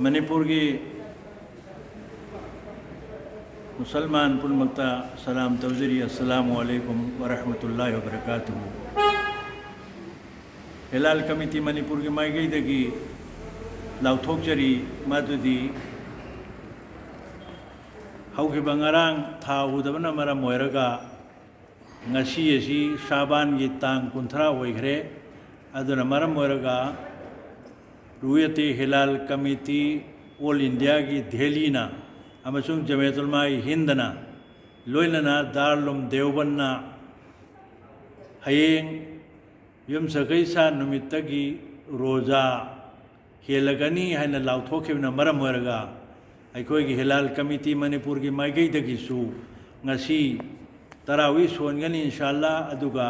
मणिपुर की मुसलमान पुलमक्ता सलाम तवजरी अस्सलामु अलैकुम वरहमतुल्लाहि वबरकातुहु। हिलाल कमिटी मणिपुर की माइगैदगी लाउथोकजरी मदुदी हौखिबा ngarang था उदबना मरम ओइरगा ngasi asi शाबान की तांग कुंथरा ओइखरे अदुना मरम ओइरगा रुयते हिलाल कमिटी ऑल इंडिया की दिल्लीना अमसुंग जमेतुलमा हिंदना लोइनना दारुलुम देवबन्ना हयेंग युमसगैसा नुमित्तगी रोजा हेलगनी हैना लाउथोखिबना मरम ओइरगा अखोगी हिलाल कमिटी मणिपुर की माइगैदगिसु ngasi तरावी सोनगनी इंशाल्लाह अदुगा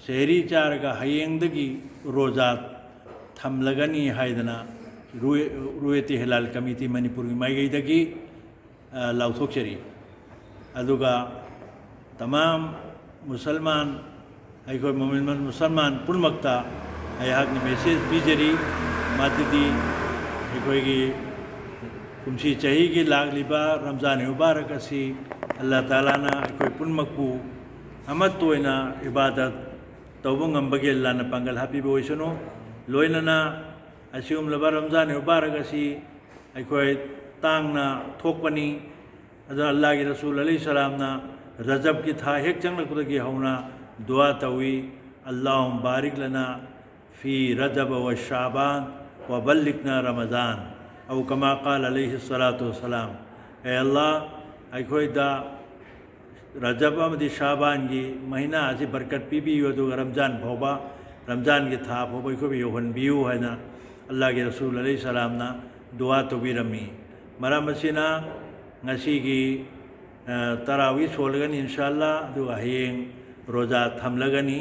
शहरी चारगा हयेंगदगी रोजा थमलगनी हाइदना रुयते हिलाल कमिटी मणिपुर की माइगैदगी लाउथोकचरी अदुगा तमाम मुसलमान अखोई मुसलमान पुनमक्ता अयहाकनि मेसेज पीजरी मादुदी अखोई कुमसी चाही की लागलिबा रमजान मुबारक असी अल्लाह ताला ना अखोई पुनमकपु अमतोइना इबादत तौबो ngambagi अल्लाह ना पांगल हापीबो ओइसनो लोइनना असिगुमलबा रमजान मुबारक असी अखोई तांगना थोकपनी अदा अल्लाह की रसूल अलैहि सलाम ना रजब की था हेक चंगलकदगी हौना दुआ तवी अल्लाहुम बारिक लना फी रजब व शाबान व बल्लिगना रमजान औ कमा क़ाल अलैहि सलातु वस्सलाम। ए अल्लाह अखोइदा रजब अमदी शाबान की महीना असी बरकत पीबियो अदुगा रमजान फौबा रमजान की था फौबा अखोइबो यौहनबियु हैना अल्लाह के रसूल अलैहि सलाम ना दुआ तौबीरमी मरम असिना ngasi की तरावी सोलगनी इंशाल्लाह अदुगा हयेंग रोजा थमलगनी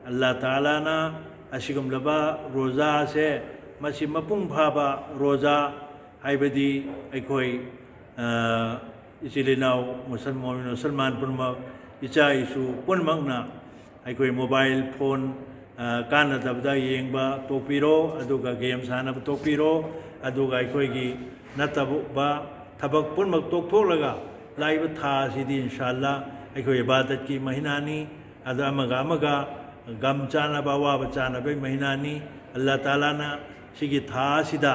अल्लाह ताला ना असिगुमलबा रोजा से मसी मपुंग फाबा रोजा हाइबदी अखोई इचिलिनाव मुसलमान पुनमक इचा इशु पुनमकना अखोई मोबाइल फोन कानदबदा येंगबा तोपिरो अदुगा गेम सानब तोपिरो अदुगा अखोई की नतबा थबक पुनमक तोकथोलगा लाइब था सिदी इंशाल्लाह अखोई इबादत की महीनानी अद अमगा अमगा गम चानबा वाब चानबे महीनानी अल्लाह ताला ना सिगी था सिदा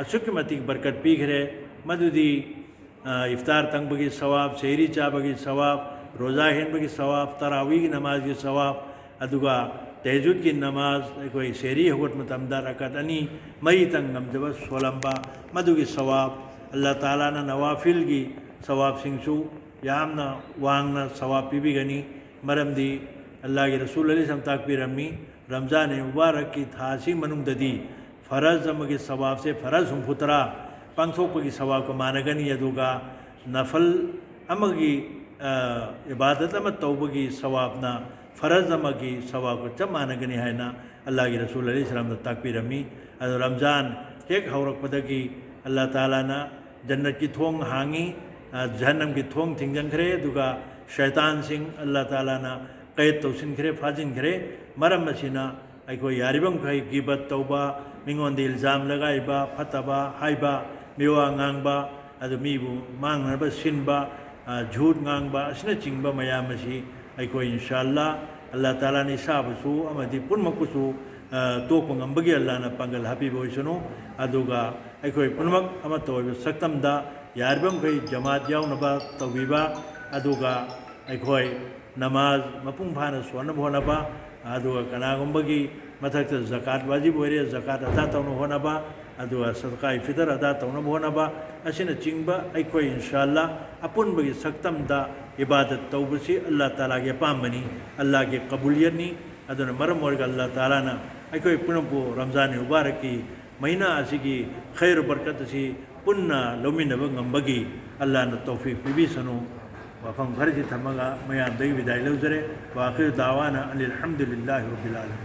असुकी मतिक बरकत पीखरे मदुदी इफ्तार तंगबगी सवाब शहरी चाबगी सवाब रोज़ा हेनबगी सवाब तरावी की नमाज की सवाब अदुगा तहजुद की नमाज कोई शहरी हुकूमत मतमदा रकत अनी मई तंगम जब सोलंबा मदुगी सवाब अल्लाह ताला ना नवाफिल की सवाब सिंसु यामना वांगना सवाब पीबीगनी मरमदी अल्लाह के रसूल अलैहि सल्लम ताकबीरमी रमजान मुबारक की थासी मनुंगददी फ़रज़ अमगी सवाब से फ़रज़ हुमफुतरा पांगथोकपगी सवाब को मानगनी अदुगा नफल अमगी इबादत अम तौबगी सवाबना फ़रज़ अमगी सवाब को चब मानगनी हैना अल्लाह के रसूल अलैहि सल्लम ताकबीरमी अदु रमजान हेक हौरकपदगी अल्लाह ताला ना जन्नत की थोंग हांगी जहन्नम की थोंग थिंगजंखरे अदुगा शैतान सिंह अल्लाह ताला ना कैद तौसिनखरे फाजिनखरे मरम असिना अखोई यारिबम खै गिबत तौबा मिंगोंदी इल्जाम लगाइबा फतबा हाइबा मिवा ngang अदु मीबु मांगनबा सिनबा झूठ ngang असिना चिंगबा मयाम असी अखोई इंशाल्लाह अल्लाह ताला नि साबसु अमदि पुनमकुसु तोकप ngambagi अल्लाह ना पांगल हापीबो ओइसनो अदुगा अखोई पुनमक अम तौबा सक्तमदा यारिबम खै जमात याउनबा तौबीबा अदुगा अखोई नमाज मपुंग फाना सोनब होनबा अदुगा कनागुंबगी मथक ज़कात वाजिब होरे ज़कात अदा तौनो होनबा अदुगा सदका फितर अदा तौनो होनबा असिना चिंगबा अखोई इंशाल्लाह अपुनबगी सक्तमदा इबादत तौबसी अल्लाह ताला के पामनी अल्लाह के कबूलियतनी अदुना मरम ओरगा अल्लाह ताला ना अखोई पुनपु रमजान मुबारक की महीना असिगी खैर बरकत असी पुन्ना लौमिनबा ngambagi अल्लाह ना तौफीक पिबिसनु वफम खरजी थमगा मयाम दई विदाई लौजरे वाखिर दावाना अनिल हम्दुलिल्लाहि रब्बिल आलमीन।